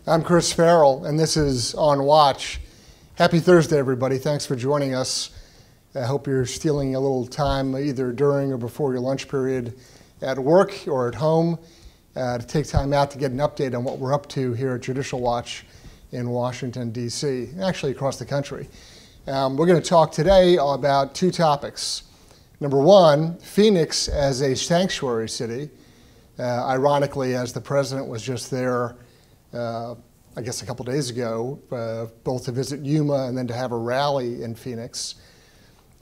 I'm Chris Farrell, and this is On Watch. Happy Thursday, everybody. Thanks for joining us. I hope you're stealing a little time either during or before your lunch period at work or at home to take time out to get an update on what we're up to here at Judicial Watch in Washington, D.C., actually across the country. We're going to talk today about two topics. Number one, Phoenix as a sanctuary city. Ironically, as the president was just there I guess a couple days ago, both to visit Yuma and then to have a rally in Phoenix.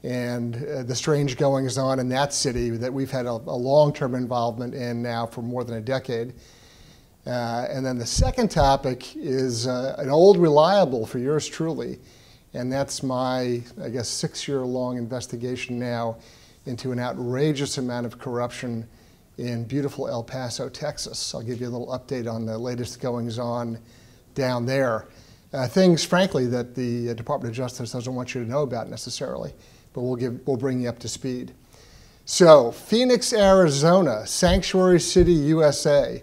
And the strange goings on in that city that we've had a long-term involvement in now for more than a decade. And then the second topic is an old reliable for yours truly. And that's my, I guess, 6-year-long investigation now into an outrageous amount of corruption in beautiful El Paso, Texas. I'll give you a little update on the latest goings on down there. Things, frankly, that the Department of Justice doesn't want you to know about necessarily, but we'll bring you up to speed. So, Phoenix, Arizona, Sanctuary City, USA.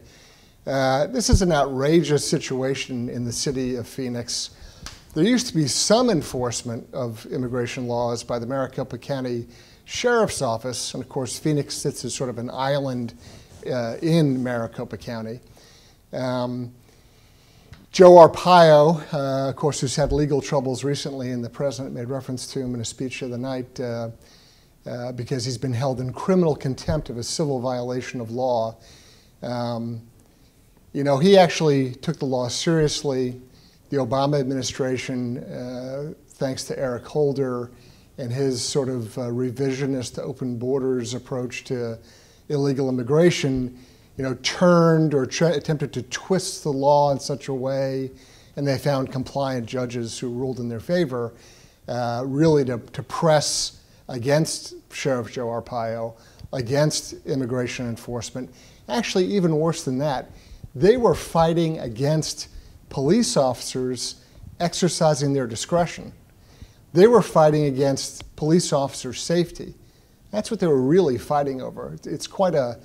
This is an outrageous situation in the city of Phoenix. There used to be some enforcement of immigration laws by the Maricopa County Sheriff's Office, and of course Phoenix sits as sort of an island in Maricopa County. Joe Arpaio, of course, who's had legal troubles recently, and the president made reference to him in a speech the other night because he's been held in criminal contempt of a civil violation of law. You know, he actually took the law seriously. The Obama administration, thanks to Eric Holder, and his sort of revisionist open borders approach to illegal immigration, you know, turned or attempted to twist the law in such a way, and they found compliant judges who ruled in their favor, really to press against Sheriff Joe Arpaio, against immigration enforcement. Actually, even worse than that, they were fighting against police officers exercising their discretion. They were fighting against police officer safety. That's what they were really fighting over. It's quite a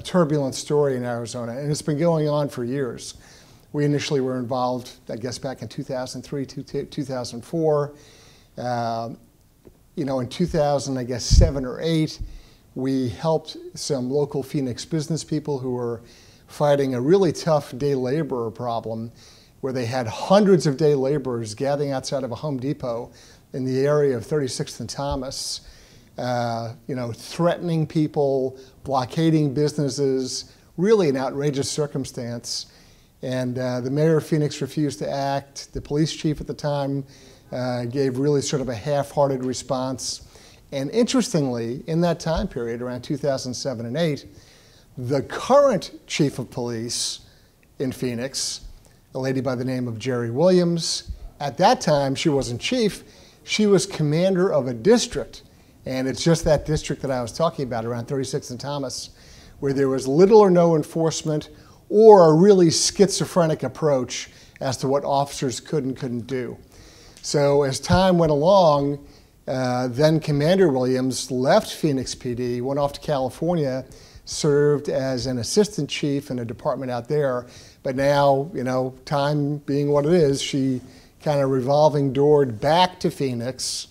turbulent story in Arizona, and it's been going on for years. We initially were involved, I guess, back in 2003, 2004. You know, in 2007 or 8, we helped some local Phoenix business people who were fighting a really tough day laborer problem where they had hundreds of day laborers gathering outside of a Home Depot in the area of 36th and Thomas, you know, threatening people, blockading businesses, really an outrageous circumstance. And the mayor of Phoenix refused to act. The police chief at the time gave really sort of a half-hearted response. And interestingly, in that time period, around 2007 and 8, the current chief of police in Phoenix, a lady by the name of Jerry Williams, at that time she wasn't chief, she was commander of a district, and it's just that district that I was talking about, around 36th and Thomas, where there was little or no enforcement or a really schizophrenic approach as to what officers could and couldn't do. So as time went along, then Commander Williams left Phoenix PD, went off to California, served as an assistant chief in a department out there, but now, you know, time being what it is, she kind of revolving doored back to Phoenix,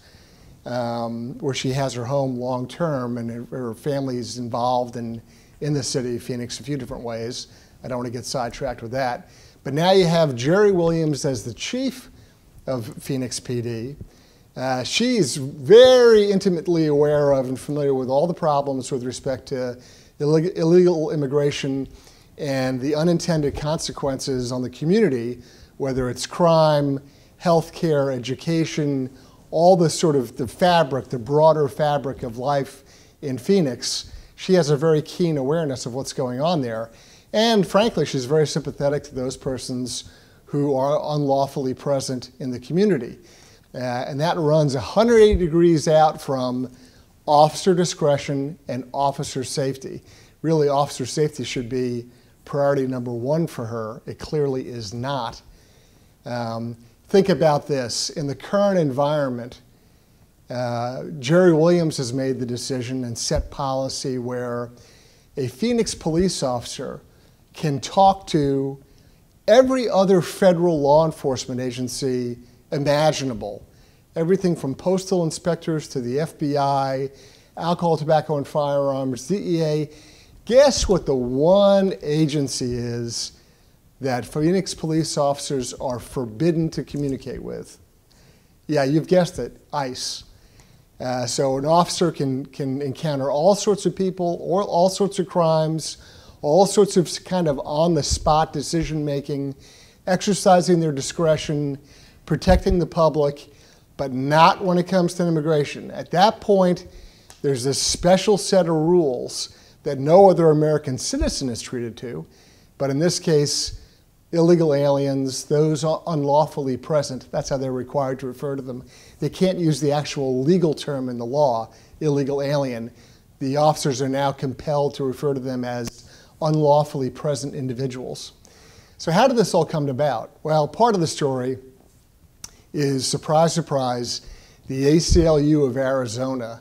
where she has her home long term, and her family's involved in the city of Phoenix a few different ways. I don't want to get sidetracked with that. But now you have Jerry Williams as the chief of Phoenix PD. She's very intimately aware of and familiar with all the problems with respect to illegal immigration and the unintended consequences on the community, whether it's crime, healthcare, education, all the sort of the fabric, the broader fabric of life in Phoenix. She has a very keen awareness of what's going on there. And frankly, she's very sympathetic to those persons who are unlawfully present in the community. And that runs 180 degrees out from officer discretion and officer safety. Really, officer safety should be priority number one for her. It clearly is not. think about this. In the current environment, Jerry Williams has made the decision and set policy where a Phoenix police officer can talk to every other federal law enforcement agency imaginable. Everything from postal inspectors to the FBI, alcohol, tobacco, and firearms, DEA. Guess what the one agency is that Phoenix police officers are forbidden to communicate with? Yeah, you've guessed it, ICE. So an officer can encounter all sorts of people, or all sorts of crimes, all sorts of kind of on-the-spot decision-making, exercising their discretion, protecting the public, but not when it comes to immigration. At that point, there's this special set of rules that no other American citizen is treated to, but in this case, illegal aliens, those unlawfully present, that's how they're required to refer to them. They can't use the actual legal term in the law, illegal alien. The officers are now compelled to refer to them as unlawfully present individuals. So how did this all come about? Well, part of the story is, surprise, surprise, the ACLU of Arizona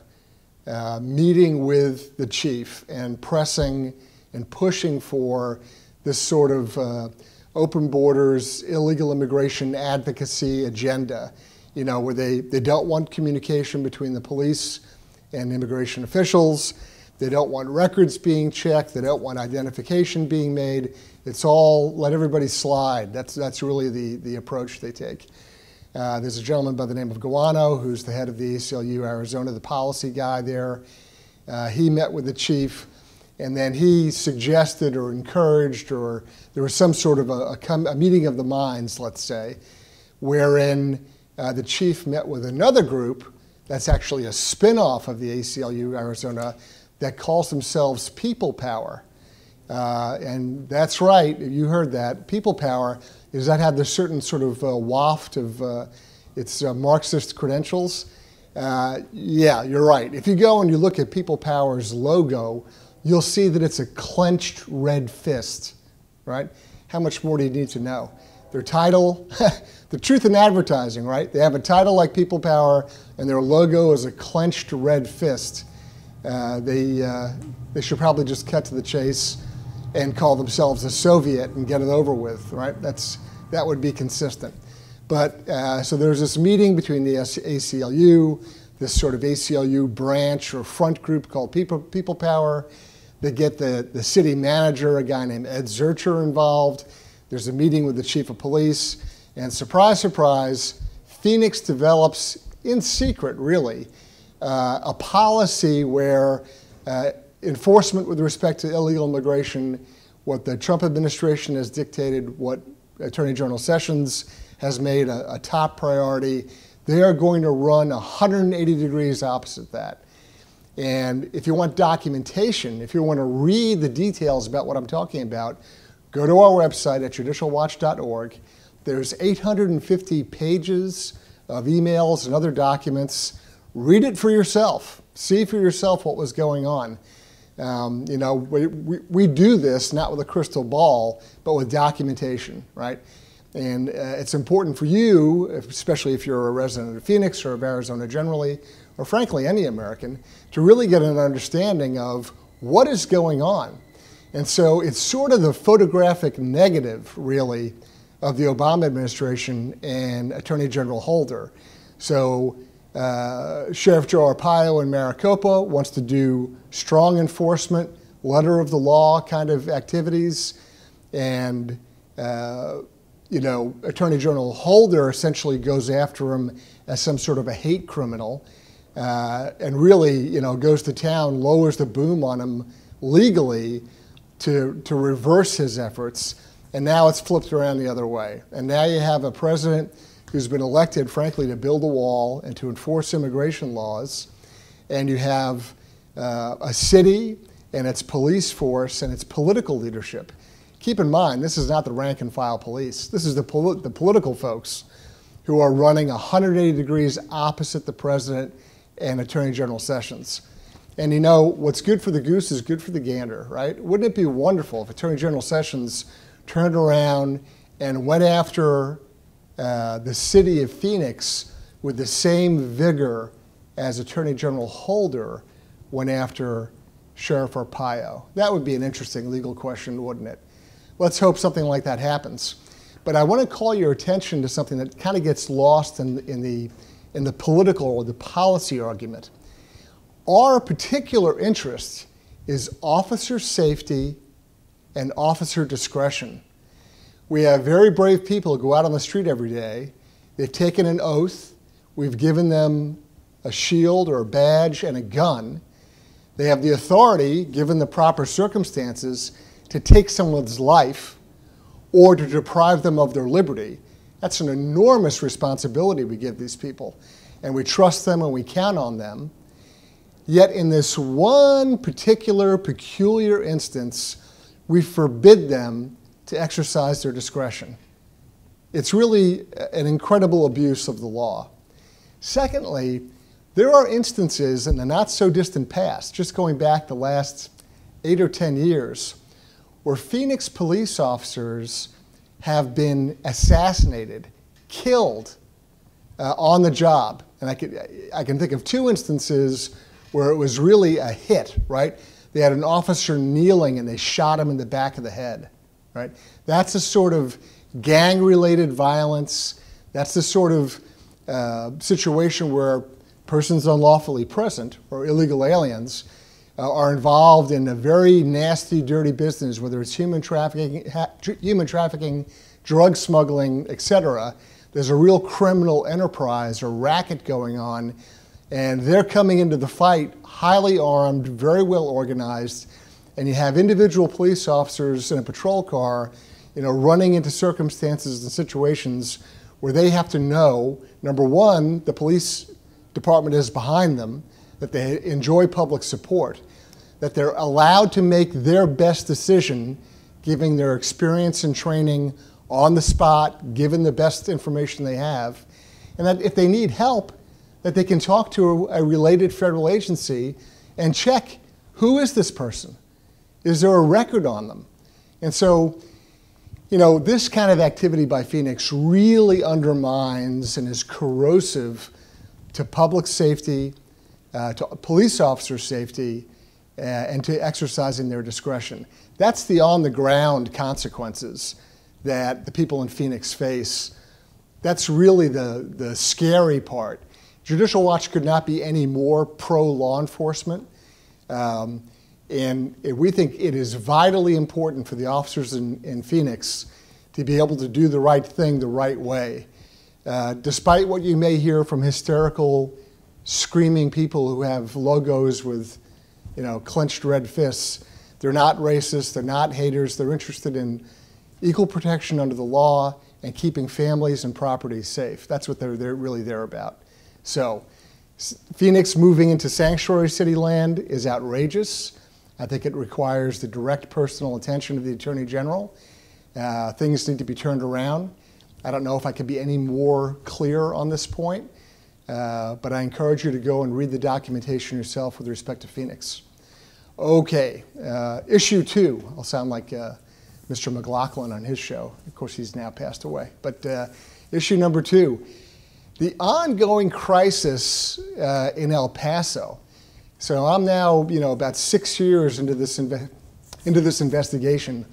meeting with the chief and pressing and pushing for this sort of open borders, illegal immigration advocacy agenda, you know, where they don't want communication between the police and immigration officials. They don't want records being checked. They don't want identification being made. It's all let everybody slide. That's really the approach they take. There's a gentleman by the name of Guano, who's the head of the ACLU Arizona, the policy guy there. He met with the chief, and then he suggested or encouraged, or there was some sort of a meeting of the minds, let's say, wherein the chief met with another group that's actually a spin-off of the ACLU Arizona that calls themselves People Power. And that's right, you heard that. People Power is that have this certain sort of waft of its Marxist credentials. Yeah, you're right. If you go and you look at People Power's logo, you'll see that it's a clenched red fist, right? How much more do you need to know? Their title, the truth in advertising, right? They have a title like People Power, and their logo is a clenched red fist. They should probably just cut to the chase and call themselves a Soviet and get it over with, right? That would be consistent. But so there's this meeting between the ACLU, this sort of ACLU branch or front group called People Power. They get the city manager, a guy named Ed Zurcher, involved. There's a meeting with the chief of police, and surprise, surprise, Phoenix develops, in secret really, a policy where enforcement with respect to illegal immigration, what the Trump administration has dictated, what Attorney General Sessions has made a top priority, they are going to run 180 degrees opposite that. And if you want documentation, if you want to read the details about what I'm talking about, go to our website at judicialwatch.org. There's 850 pages of emails and other documents. Read it for yourself. See for yourself what was going on. You know, we do this not with a crystal ball, but with documentation, right? And it's important for you, especially if you're a resident of Phoenix or of Arizona generally, or frankly any American, to really get an understanding of what is going on. And so it's sort of the photographic negative, really, of the Obama administration and Attorney General Holder. So Sheriff Joe Arpaio in Maricopa wants to do strong enforcement, letter of the law kind of activities, and you know, Attorney General Holder essentially goes after him as some sort of a hate criminal, and really, you know, goes to town, lowers the boom on him legally to reverse his efforts, and now it's flipped around the other way. And now you have a president who's been elected, frankly, to build a wall and to enforce immigration laws, and you have a city and its police force and its political leadership. Keep in mind, this is not the rank and file police. This is the political folks who are running 180 degrees opposite the president and Attorney General Sessions. And you know, what's good for the goose is good for the gander, right? Wouldn't it be wonderful if Attorney General Sessions turned around and went after the city of Phoenix with the same vigor as Attorney General Holder went after Sheriff Arpaio? That would be an interesting legal question, wouldn't it? Let's hope something like that happens. But I want to call your attention to something that kind of gets lost in the political or the policy argument. Our particular interest is officer safety and officer discretion. We have very brave people who go out on the street every day. They've taken an oath. We've given them a shield or a badge and a gun. They have the authority, given the proper circumstances, to take someone's life or to deprive them of their liberty. That's an enormous responsibility we give these people. And we trust them and we count on them. Yet in this one particular peculiar instance, we forbid them to exercise their discretion. It's really an incredible abuse of the law. Secondly, there are instances in the not so distant past, just going back the last 8 or 10 years, where Phoenix police officers have been assassinated, killed on the job. And I can think of 2 instances where it was really a hit, right? They had an officer kneeling and they shot him in the back of the head, right? That's the sort of gang-related violence. That's the sort of situation where persons unlawfully present or illegal aliens are involved in a very nasty, dirty business, whether it's human trafficking, drug smuggling, etc. There's a real criminal enterprise or racket going on, and they're coming into the fight highly armed, very well organized, and you have individual police officers in a patrol car, running into circumstances and situations where they have to know, number one, the police department is behind them, that they enjoy public support, that they're allowed to make their best decision, given their experience and training on the spot, given the best information they have, and that if they need help, that they can talk to a related federal agency and check, who is this person? Is there a record on them? And so, this kind of activity by Phoenix really undermines and is corrosive to public safety, to police officer safety, and to exercising their discretion. That's the on-the-ground consequences that the people in Phoenix face. That's really the scary part. Judicial Watch could not be any more pro-law enforcement. And we think it is vitally important for the officers in Phoenix to be able to do the right thing the right way. Despite what you may hear from hysterical, screaming people who have logos with clenched red fists, they're not racist, they're not haters, they're interested in equal protection under the law and keeping families and property safe. That's what they're really there about. So Phoenix moving into sanctuary city land is outrageous. I think it requires the direct personal attention of the Attorney General. Things need to be turned around. I don't know if I can be any more clear on this point, but I encourage you to go and read the documentation yourself with respect to Phoenix. Okay, issue 2. I'll sound like Mr. McLaughlin on his show. Of course, he's now passed away. But issue number 2, the ongoing crisis in El Paso. So I'm now, about 6 years into this investigation.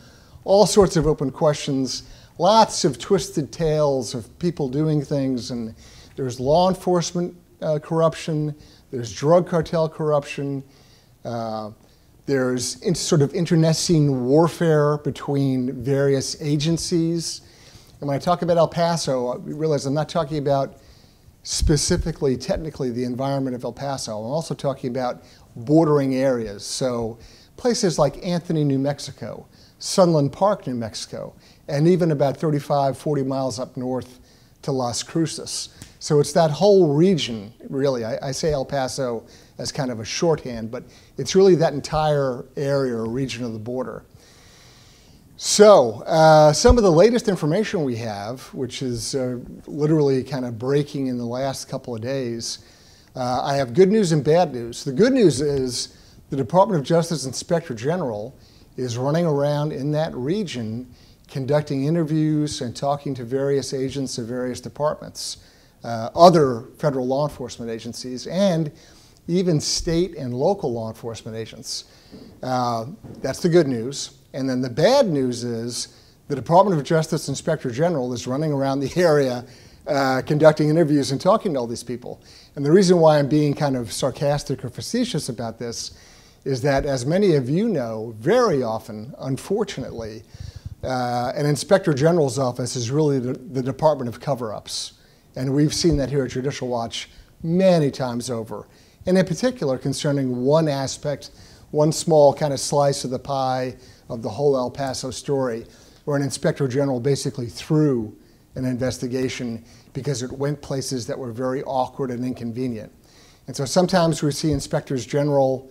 All sorts of open questions, lots of twisted tales of people doing things, and there's law enforcement corruption, there's drug cartel corruption, there's sort of internecine warfare between various agencies. And when I talk about El Paso, I realize I'm not talking about specifically, technically, the environment of El Paso. I'm also talking about bordering areas. So places like Anthony, New Mexico, Sunland Park, New Mexico, and even about 35, 40 miles up north to Las Cruces. So it's that whole region, really. I say El Paso as kind of a shorthand, but it's really that entire area or region of the border. So some of the latest information we have, which is literally kind of breaking in the last couple of days, I have good news and bad news. The good news is the Department of Justice Inspector General is running around in that region conducting interviews and talking to various agents of various departments, other federal law enforcement agencies, and even state and local law enforcement agents. That's the good news. And then the bad news is the Department of Justice Inspector General is running around the area conducting interviews and talking to all these people. And the reason why I'm being kind of sarcastic or facetious about this is that, as many of you know, very often, unfortunately, an Inspector General's office is really the Department of Cover-Ups. And we've seen that here at Judicial Watch many times over. And in particular, concerning one aspect, one small kind of slice of the pie of the whole El Paso story, where an Inspector General basically threw an investigation because it went places that were very awkward and inconvenient. And so sometimes we see Inspectors General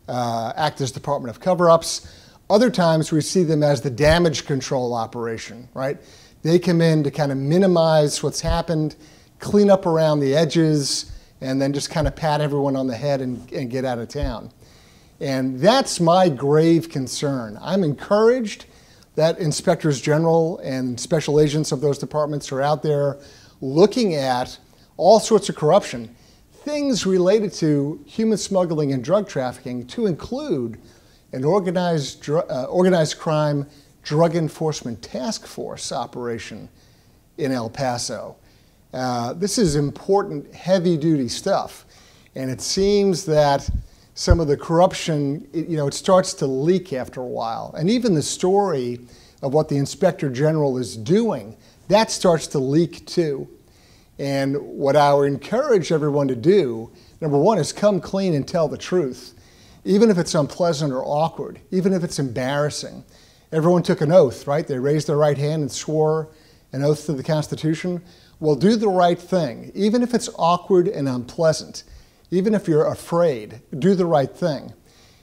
act as Department of Cover-Ups. Other times we see them as the damage control operation, right? They come in to kind of minimize what's happened, clean up around the edges, and then just kind of pat everyone on the head and get out of town. And that's my grave concern. I'm encouraged that Inspectors General and special agents of those departments are out there looking at all sorts of corruption, things related to human smuggling and drug trafficking, to include an organized crime drug enforcement task force operation in El Paso. This is important, heavy-duty stuff, and it seems that some of the corruption, it starts to leak after a while. And even the story of what the Inspector General is doing, that starts to leak too. And what I would encourage everyone to do, number one, is come clean and tell the truth. Even if it's unpleasant or awkward, even if it's embarrassing. Everyone took an oath, right? They raised their right hand and swore an oath to the Constitution. Well, do the right thing, even if it's awkward and unpleasant. Even if you're afraid, do the right thing.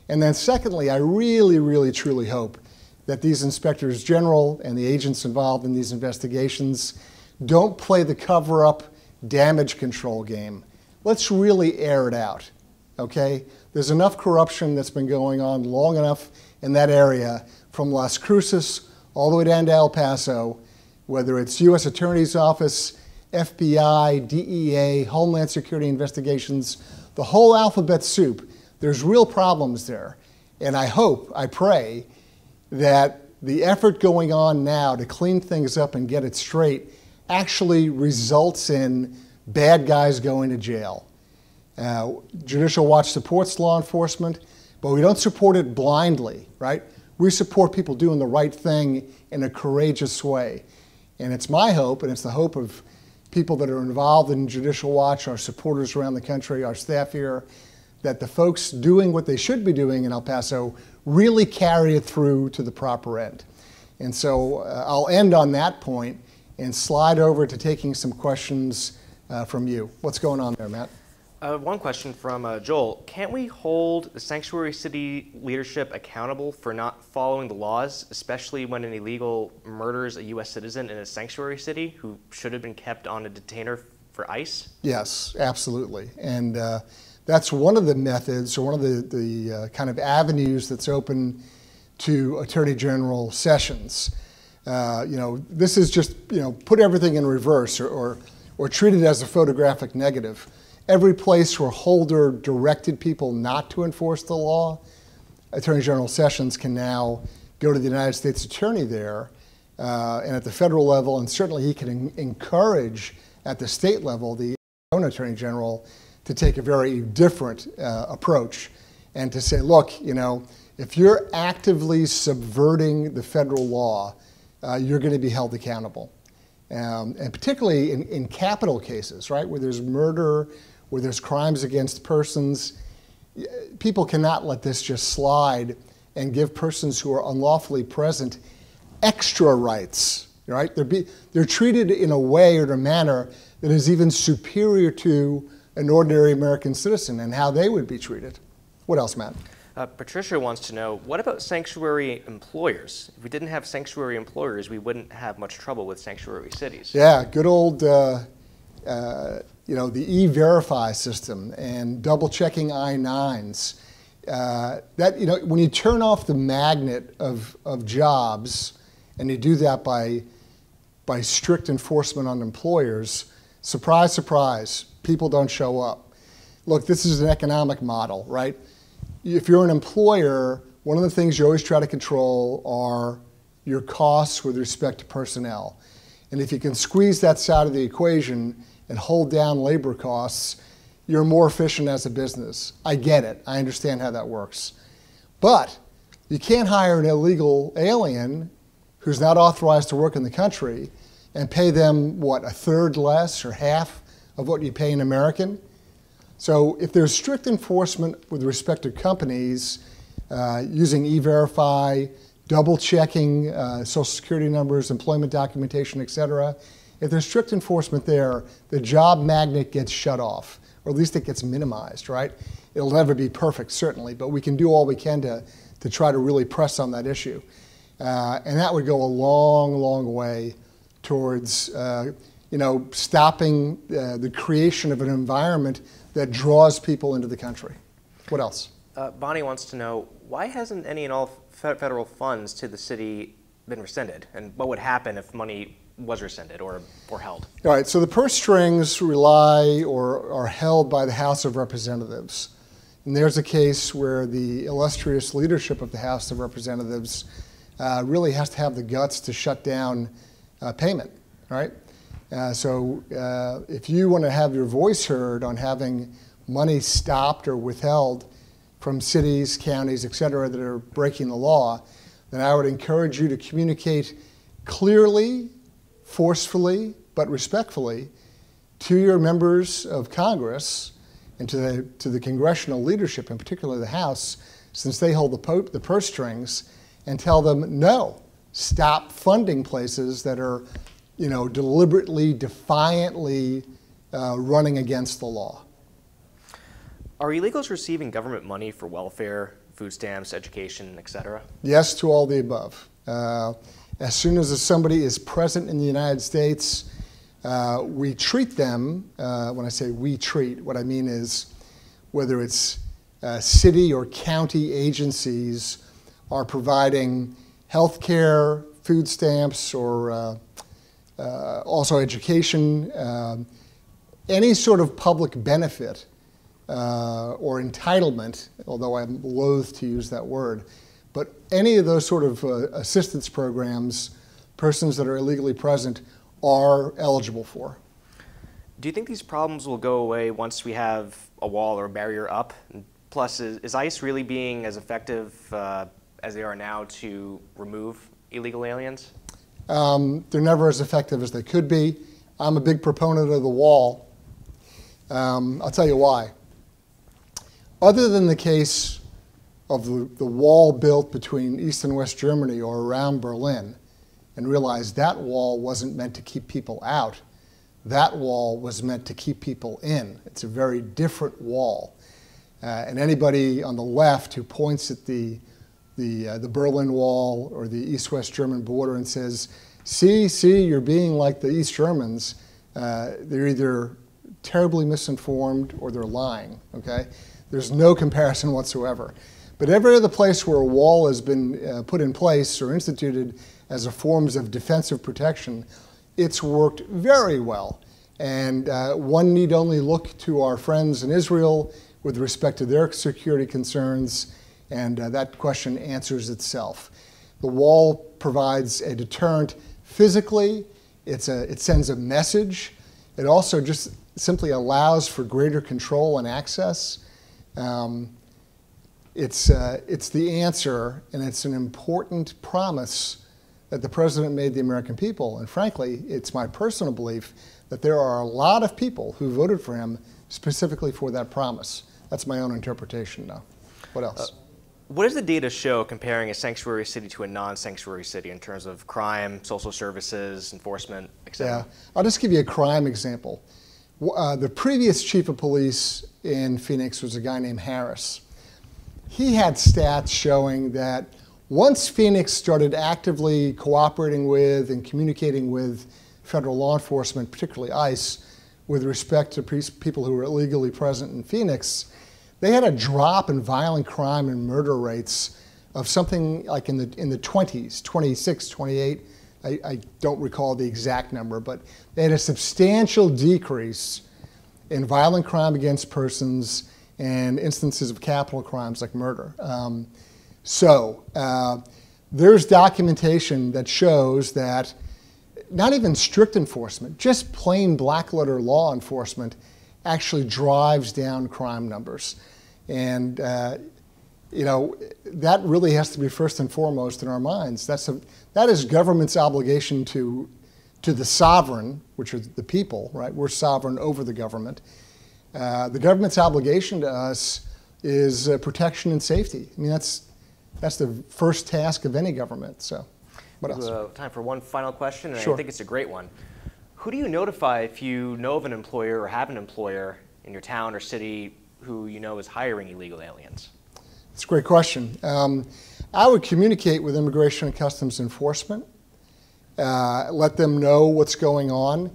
And then secondly, I really, really, truly hope that these Inspectors General and the agents involved in these investigations don't play the cover-up damage control game. Let's really air it out, okay? There's enough corruption that's been going on long enough in that area, from Las Cruces all the way down to El Paso, whether it's U.S. Attorney's Office, FBI, DEA, Homeland Security investigations, the whole alphabet soup. There's real problems there. And I hope, I pray, that the effort going on now to clean things up and get it straight actually results in bad guys going to jail. Judicial Watch supports law enforcement, but we don't support it blindly, right? We support people doing the right thing in a courageous way. And it's my hope, and it's the hope of people that are involved in Judicial Watch, our supporters around the country, our staff here, that the folks doing what they should be doing in El Paso really carry it through to the proper end. And so I'll end on that point and slide over to taking some questions from you. What's going on there, Matt? One question from Joel. Can't we hold the sanctuary city leadership accountable for not following the laws, especially when an illegal murders a U.S. citizen in a sanctuary city who should have been kept on a detainer for ICE? Yes, absolutely. And that's one of the methods, or one of the kind of avenues that's open to Attorney General Sessions. This is just, put everything in reverse or treat it as a photographic negative. Every place where Holder directed people not to enforce the law, Attorney General Sessions can now go to the United States Attorney there, and at the federal level, and certainly he can encourage at the state level the own Attorney General to take a very different approach and to say, look, if you're actively subverting the federal law, you're going to be held accountable. And particularly in capital cases, right, where there's murder, where there's crimes against persons, people cannot let this just slide and give persons who are unlawfully present extra rights, right? They're treated in a way or a manner that is even superior to an ordinary American citizen and how they would be treated. What else, Matt? Patricia wants to know, what about sanctuary employers? If we didn't have sanctuary employers, we wouldn't have much trouble with sanctuary cities. Yeah, good old, the E-Verify system and double-checking I-9s. When you turn off the magnet of jobs and you do that by strict enforcement on employers, surprise, surprise, people don't show up. Look, this is an economic model, right? If you're an employer, one of the things you always try to control are your costs with respect to personnel. And if you can squeeze that side of the equation and hold down labor costs, you're more efficient as a business. I get it. I understand how that works. But you can't hire an illegal alien who's not authorized to work in the country and pay them, what, a third less or half of what you pay an American? So if there's strict enforcement with respect to companies using E-Verify, double-checking Social Security numbers, employment documentation, et cetera, if there's strict enforcement there, the job magnet gets shut off, or at least it gets minimized, right? It'll never be perfect, certainly, but we can do all we can to try to really press on that issue. And that would go a long, long way towards stopping the creation of an environment that draws people into the country. What else? Bonnie wants to know, why hasn't any and all federal funds to the city been rescinded? And what would happen if money was rescinded or held? All right, so the purse strings rely or are held by the House of Representatives. And there's a case where the illustrious leadership of the House of Representatives really has to have the guts to shut down payment, right? So if you want to have your voice heard on having money stopped or withheld from cities, counties, et cetera, that are breaking the law, then I would encourage you to communicate clearly, forcefully, but respectfully to your members of Congress and to the congressional leadership, in particular the House, since they hold the purse strings, and tell them, no, stop funding places that are deliberately, defiantly running against the law. Are illegals receiving government money for welfare, food stamps, education, et cetera? Yes to all the above. As soon as somebody is present in the United States, we treat them, when I say we treat, what I mean is whether it's city or county agencies are providing health care, food stamps, or also education, any sort of public benefit or entitlement, although I'm loath to use that word, but any of those sort of assistance programs, persons that are illegally present are eligible for. Do you think these problems will go away once we have a wall or a barrier up? Plus, is ICE really being as effective as they are now to remove illegal aliens? They're never as effective as they could be. I'm a big proponent of the wall. I'll tell you why. Other than the case of the wall built between East and West Germany or around Berlin, and realize that wall wasn't meant to keep people out. That wall was meant to keep people in. It's a very different wall. And anybody on the left who points at the Berlin Wall or the East-West German border and says, see, you're being like the East Germans, they're either terribly misinformed or they're lying, okay? There's no comparison whatsoever. But every other place where a wall has been put in place or instituted as a forms of defensive protection, it's worked very well. And one need only look to our friends in Israel with respect to their security concerns, and that question answers itself. The wall provides a deterrent physically. It sends a message. It also just simply allows for greater control and access. It's the answer, and it's an important promise that the president made the American people. And frankly, it's my personal belief that there are a lot of people who voted for him specifically for that promise. That's my own interpretation now. What else? What does the data show comparing a sanctuary city to a non-sanctuary city in terms of crime, social services, enforcement, etc.? Yeah, I'll just give you a crime example. The previous chief of police in Phoenix was a guy named Harris. He had stats showing that once Phoenix started actively cooperating with and communicating with federal law enforcement, particularly ICE, with respect to people who were illegally present in Phoenix, they had a drop in violent crime and murder rates of something like in the 20s, 26, 28. I don't recall the exact number, but they had a substantial decrease in violent crime against persons and instances of capital crimes like murder. There's documentation that shows that not even strict enforcement, just plain black letter law enforcement actually drives down crime numbers. And that really has to be first and foremost in our minds. That is government's obligation to the sovereign, which are the people, right? We're sovereign over the government. The government's obligation to us is protection and safety. I mean, that's the first task of any government. So, what else? Time for one final question, and Sure. I think it's a great one. Who do you notify if you know of an employer or have an employer in your town or city who you know is hiring illegal aliens? That's a great question. I would communicate with Immigration and Customs Enforcement, let them know what's going on.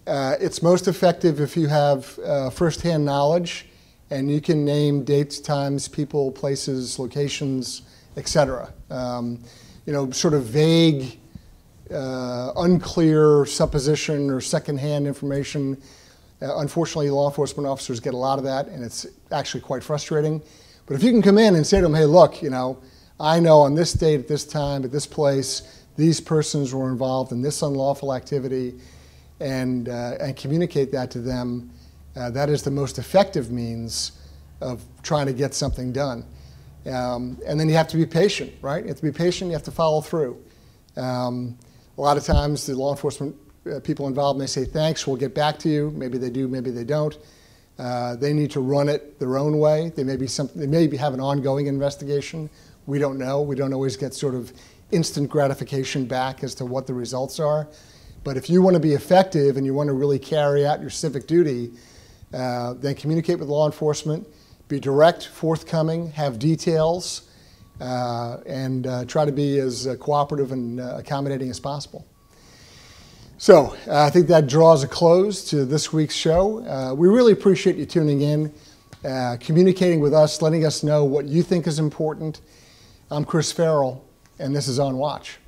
It's most effective if you have firsthand knowledge and you can name dates, times, people, places, locations, etc. Sort of vague, unclear supposition or secondhand information. Unfortunately, law enforcement officers get a lot of that, and it's actually quite frustrating. But if you can come in and say to them, hey, look, I know on this date, at this time, at this place, these persons were involved in this unlawful activity, and communicate that to them, that is the most effective means of trying to get something done. And then you have to be patient, right? You have to be patient, you have to follow through. A lot of times the law enforcement people involved may say, thanks, we'll get back to you. Maybe they do, maybe they don't. They need to run it their own way. They may have an ongoing investigation. We don't know. We don't always get sort of instant gratification back as to what the results are. But if you want to be effective and you want to really carry out your civic duty, then communicate with law enforcement, be direct, forthcoming, have details, and try to be as cooperative and accommodating as possible. So I think that draws a close to this week's show. We really appreciate you tuning in, communicating with us, letting us know what you think is important. I'm Chris Farrell, and this is On Watch.